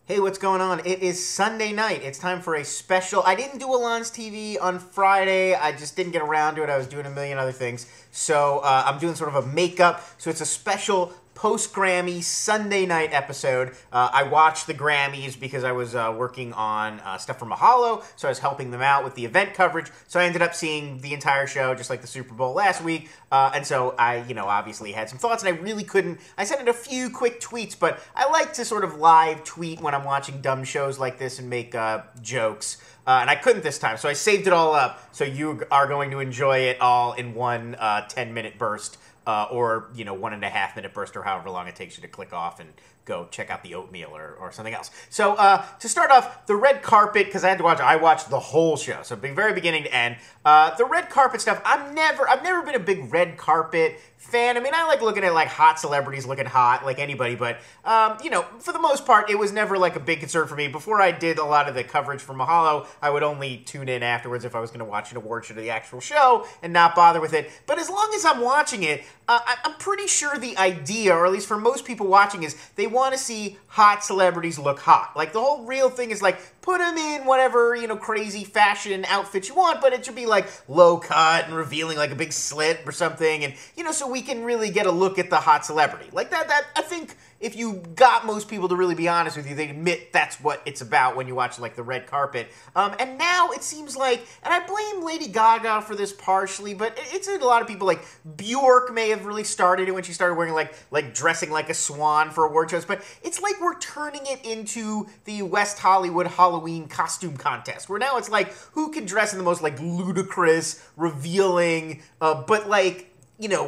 Hey, what's going on? It is Sunday night. It's time for a special. I didn't do a LonsTV on Friday. I just didn't get around to it. I was doing a million other things. So I'm doing sort of a makeup. So it's a special post-Grammy Sunday night episode. I watched the Grammys because I was working on stuff for Mahalo, so I was helping them out with the event coverage. So I ended up seeing the entire show, just like the Super Bowl last week. And so I, obviously had some thoughts, and I really couldn't. I sent in a few quick tweets, but I like to sort of live tweet when I'm watching dumb shows like this and make jokes. And I couldn't this time, so I saved it all up, so you are going to enjoy it all in one 10-minute burst. Or 1.5 minute burst, or however long it takes you to click off and go check out the oatmeal or something else. So to start off, the red carpet, because I watched the whole show, so very beginning to end. The red carpet stuff, I've never been a big red carpet fan. I mean, I like looking at like hot celebrities looking hot, like anybody, but for the most part, it was never like a big concern for me. Before I did a lot of the coverage for Mahalo, I would only tune in afterwards if I was going to watch an award show to the actual show and not bother with it. But as long as I'm watching it, I'm pretty sure the idea, or at least for most people watching, is they want to see hot celebrities look hot. Like, the whole real thing is like, put them in whatever, crazy fashion outfit you want, but it should be like low cut and revealing like a big slit or something, and so we can really get a look at the hot celebrity. Like that I think if you got most people to really be honest with you, they'd admit that's what it's about when you watch like the red carpet. And now it seems like, and I blame Lady Gaga for this partially, but it's a lot of people. Like Bjork may have really started it when she started wearing like dressing like a swan for award shows, but it's like we're turning it into the West Hollywood Halloween costume contest, where now it's like who can dress in the most like ludicrous, revealing, but like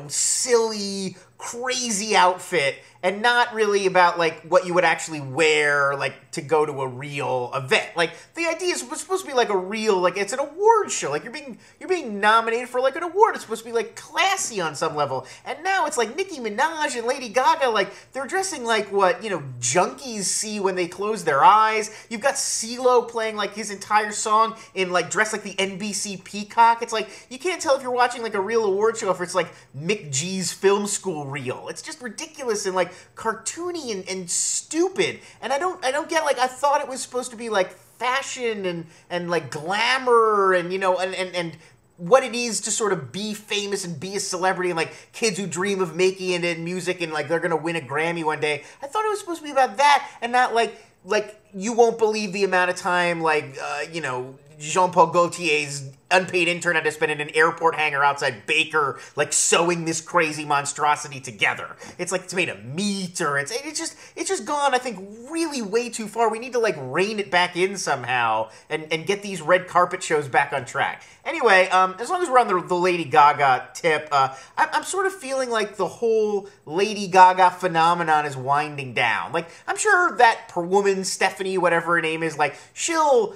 silly, crazy outfit, and not really about like what you would actually wear like to go to a real event. Like the idea is it's supposed to be like a real, like it's an award show. Like you're being nominated for like an award. It's supposed to be like classy on some level. And now it's like Nicki Minaj and Lady Gaga, like they're dressing like what junkies see when they close their eyes. You've got Cee Lo playing like his entire song in like dressed like the NBC Peacock. It's like you can't tell if you're watching like a real award show if it's like Mick G's film school reel. It's just ridiculous and like cartoony and stupid. And I don't get, like, I thought it was supposed to be like fashion and like glamour and and what it is to sort of be famous and be a celebrity, and like kids who dream of making it in music and like they're gonna win a Grammy one day. I thought it was supposed to be about that and not like you won't believe the amount of time like Jean-Paul Gaultier's unpaid intern had to spend in an airport hangar outside Baker, like sewing this crazy monstrosity together. It's like it's made of meat, or it's just gone, I think, really way too far. We need to like rein it back in somehow and get these red carpet shows back on track. Anyway, as long as we're on the Lady Gaga tip, I'm sort of feeling like the whole Lady Gaga phenomenon is winding down. Like, I'm sure that per woman, Stephanie, whatever her name is, like, she'll,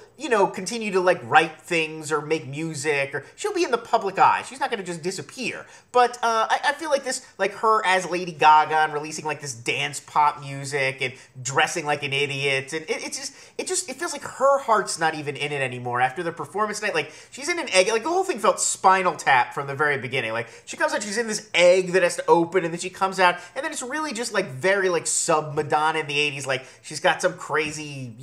continue to like write things or make music, or she'll be in the public eye. She's not going to just disappear. But I feel like this, like her as Lady Gaga and releasing like this dance pop music and dressing like an idiot, and it feels like her heart's not even in it anymore after the performance night. Like, she's in an egg. Like, the whole thing felt Spinal Tap from the very beginning. Like, she comes out, she's in this egg that has to open, and then she comes out, and then it's really just like very like sub-Madonna in the 80s. Like, she's got some crazy,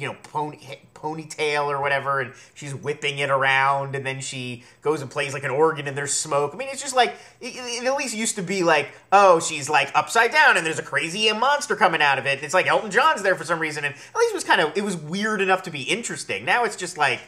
ponytail or whatever, and she's whipping it around, and then she goes and plays like an organ and there's smoke. I mean, it's just like, it at least used to be like, oh, she's like upside down and there's a crazy monster coming out of it. It's like Elton John's there for some reason, and at least it was weird enough to be interesting. Now it's just like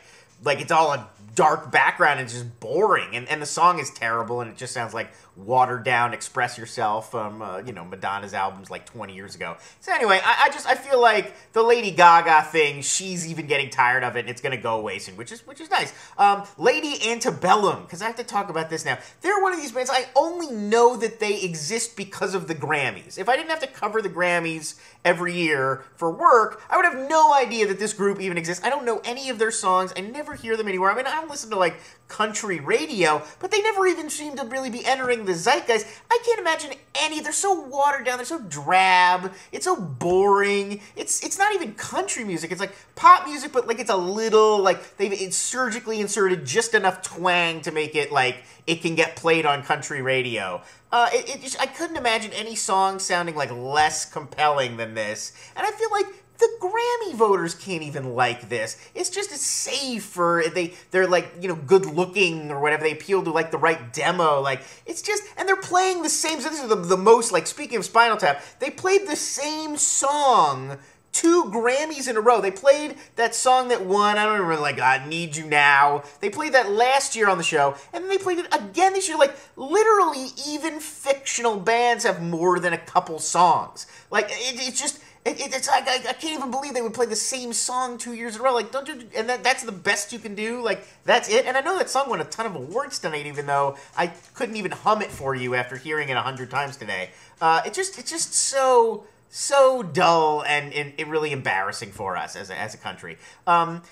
it's all a dark background and it's just boring, and the song is terrible, and it just sounds like watered down Express Yourself from Madonna's albums like 20 years ago. So anyway, I feel like the Lady Gaga thing, she's even getting tired of it, and it's gonna go away soon, which is nice. Lady Antebellum, because I have to talk about this now. They're one of these bands I only know that they exist because of the Grammys. If I didn't have to cover the Grammys every year for work, I would have no idea that this group even exists. I don't know any of their songs. I never hear them anywhere. I mean, I don't listen to like country radio, but they never even seem to really be entering the zeitgeist. I can't imagine any. They're so watered down. They're so drab. It's so boring. It's not even country music. It's like pop music, but like it's a little like they've surgically inserted just enough twang to make it like it can get played on country radio. I couldn't imagine any song sounding like less compelling than this, and I feel like The Grammy voters can't even like this. It's safe, or they're like, you know, good looking or whatever. They appeal to like the right demo. Like, it's just, and they're playing the same, so this is the most, like, speaking of Spinal Tap, they played the same song 2 Grammys in a row. They played that song that won, I don't remember, like, I Need You Now. They played that last year on the show, and then they played it again this year. Like, literally, even fictional bands have more than a couple songs. Like, it's just, it's like, I can't even believe they would play the same song 2 years in a row. Like, don't do, and that's the best you can do? Like, that's it? And I know that song won a ton of awards tonight, even though I couldn't even hum it for you after hearing it 100 times today. It's just so dull and really embarrassing for us as a country.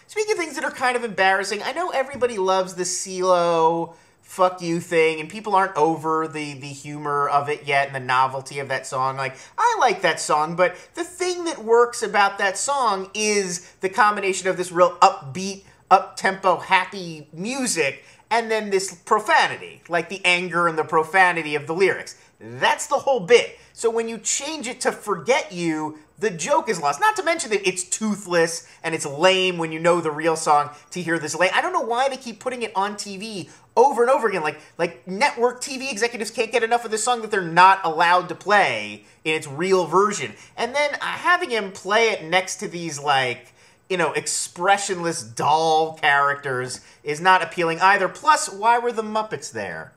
Speaking of things that are kind of embarrassing, I know everybody loves the Cee Lo fuck you thing, and people aren't over the humor of it yet and the novelty of that song. Like, I like that song, but the thing that works about that song is the combination of this real upbeat, up-tempo, happy music and then this profanity, like the anger and the profanity of the lyrics. That's the whole bit. So when you change it to Forget You, the joke is lost. Not to mention that it's toothless and it's lame when you know the real song to hear this lame. I don't know why they keep putting it on TV over and over again. Like network TV executives can't get enough of this song that they're not allowed to play in its real version. And then having him play it next to these, like, you know, expressionless doll characters is not appealing either. Plus, why were the Muppets there?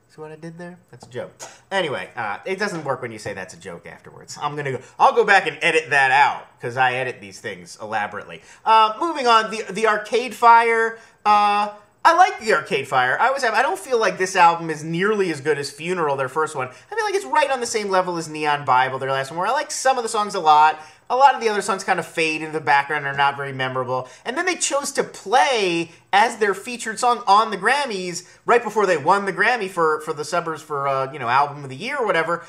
See what I did there? That's a joke. Anyway, it doesn't work when you say that's a joke afterwards. I'll go back and edit that out, because I edit these things elaborately. Moving on, the Arcade Fire. I like the Arcade Fire. I don't feel like this album is nearly as good as Funeral, their first one. I feel like it's right on the same level as Neon Bible, their last one, where I like some of the songs a lot. A lot of the other songs kind of fade into the background and are not very memorable. And then they chose to play as their featured song on the Grammys right before they won the Grammy for the Suburbs for, you know, Album of the Year or whatever.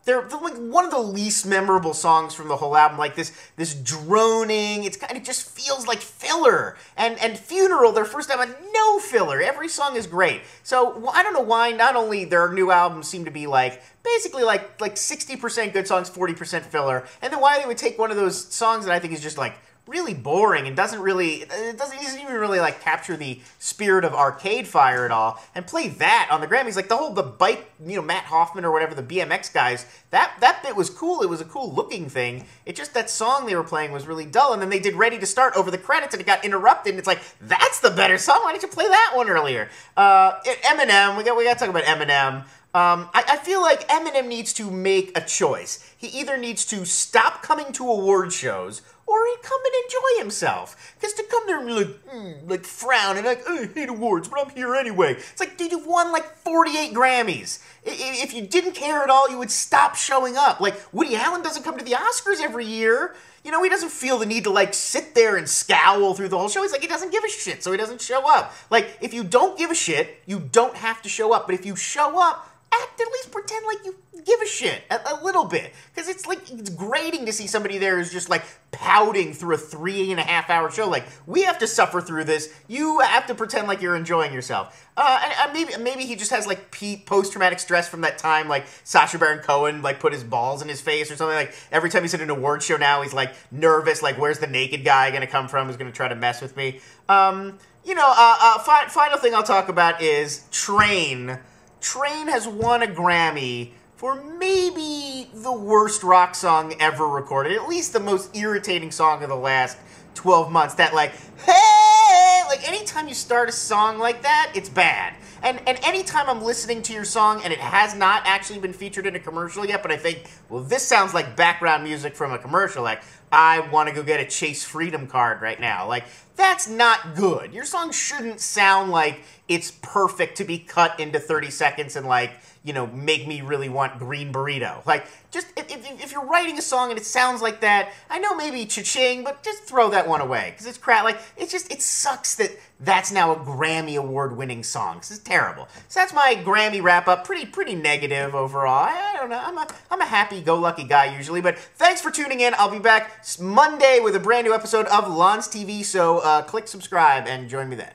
They're like one of the least memorable songs from the whole album. Like this droning, it just feels like filler. And Funeral, their first album, no filler. Every song is great. So I don't know why not only their new albums seem to be like basically like 60% good songs, 40% filler, and then why they would take one of those songs that I think is just like really boring and doesn't even really like capture the spirit of Arcade Fire at all, and play that on the Grammys. Like the bike, you know, Matt Hoffman or whatever, the BMX guys, that bit was cool. It was a cool looking thing. It just, that song they were playing was really dull, and then they did Ready to Start over the credits and it got interrupted, and it's like, that's the better song. Why didn't you play that one earlier? Eminem, we got to talk about Eminem. I feel like Eminem needs to make a choice. He either needs to stop coming to award shows, or he'd come and enjoy himself. Because to come there and be like frown and like, I hate awards, but I'm here anyway. It's like, dude, you've won like 48 Grammys. If you didn't care at all, you would stop showing up. Like, Woody Allen doesn't come to the Oscars every year. You know, he doesn't feel the need to, like, sit there and scowl through the whole show. He's like, he doesn't give a shit, so he doesn't show up. Like, if you don't give a shit, you don't have to show up. But if you show up, at least pretend like you give a shit a little bit, because it's like, it's grating to see somebody there who's just like pouting through a 3.5-hour show. Like, we have to suffer through this. You have to pretend like you're enjoying yourself. And maybe he just has like post-traumatic stress from that time, like Sacha Baron Cohen like put his balls in his face or something. Like every time he's at an award show now, he's like nervous. Like, where's the naked guy gonna come from who's gonna try to mess with me? You know, final thing I'll talk about is Train. Train has won a Grammy for maybe the worst rock song ever recorded. At least the most irritating song of the last 12 months. That like, hey! Like, anytime you start a song like that, it's bad. And anytime I'm listening to your song and it has not actually been featured in a commercial yet, but I think, well, this sounds like background music from a commercial, like, I want to go get a Chase Freedom card right now. Like, that's not good. Your song shouldn't sound like it's perfect to be cut into 30 seconds and, like, you know, make me really want green burrito. Like, just, if you're writing a song and it sounds like that, I know maybe cha-ching, but just throw that one away, because it's crap. Like, it's just, it sucks that that's now a Grammy Award-winning song. This is terrible. So that's my Grammy wrap-up. Pretty negative overall. I don't know. I'm a happy-go-lucky guy usually, but thanks for tuning in. I'll be back Monday with a brand new episode of LonsTV, so click subscribe and join me then.